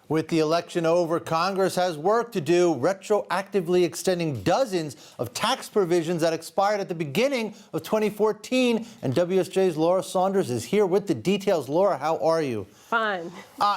With the election over, Congress has work to do, retroactively extending dozens of tax provisions that expired at the beginning of 2014. And WSJ's Laura Saunders is here with the details. Laura, how are you? Fine.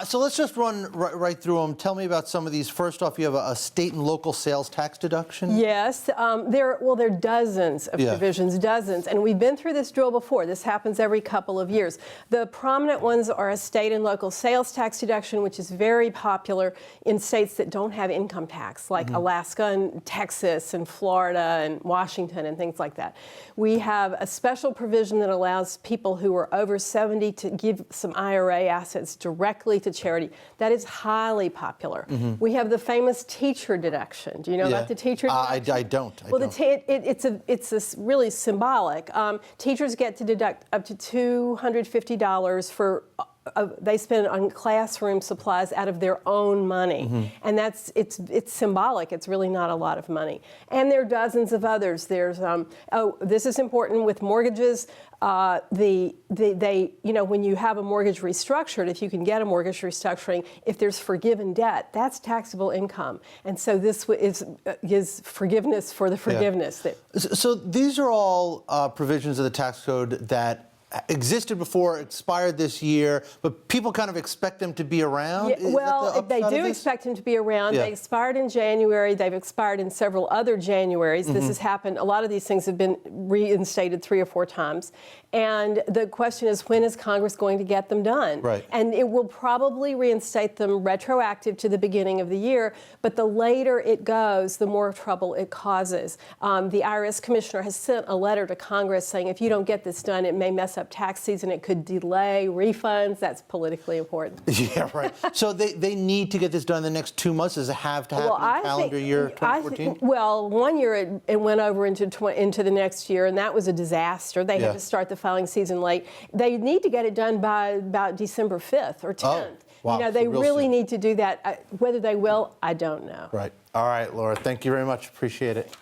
So let's just run right through them. Tell me about some of these. First off, you have a state and local sales tax deduction. Yes. There are dozens of provisions, dozens. And we've been through this drill before. This happens every couple of years. The prominent ones are a state and local sales tax deduction, which is very popular in states that don't have income tax, like Alaska and Texas and Florida and Washington and things like that. We have a special provision that allows people who are over 70 to give some IRA assets directly to charity. That is highly popular. We have the famous teacher deduction. Do you know about the teacher deduction? I don't. It's really symbolic. Teachers get to deduct up to $250 for they spend on classroom supplies out of their own money, and it's symbolic. It's really not a lot of money. And there are dozens of others. There's this is important with mortgages. When you have a mortgage restructured, if you can get a mortgage restructuring, if there's forgiven debt, that's taxable income. And so this is forgiveness for the forgiveness. So these are all provisions of the tax code that existed before, expired this year, but people kind of expect them to be around? Yeah, well, they do expect them to be around. They expired in January. They've expired in several other Januaries. This has happened. A lot of these things have been reinstated 3 or 4 times. And the question is, when is Congress going to get them done? Right. And it will probably reinstate them retroactive to the beginning of the year, but the later it goes, the more trouble it causes. The IRS commissioner has sent a letter to Congress saying, if you don't get this done, it may mess up tax season. It could delay refunds. That's politically important. Yeah, right. So they need to get this done in the next 2 months. Does it have to happen in calendar year 2014? Well, 1 year it went over into the next year, and that was a disaster. They had to start the filing season late. They need to get it done by about December 5th or 10th. Oh, wow. You know, they really need to do that. Whether they will, I don't know. Right. All right, Laura, thank you very much. Appreciate it.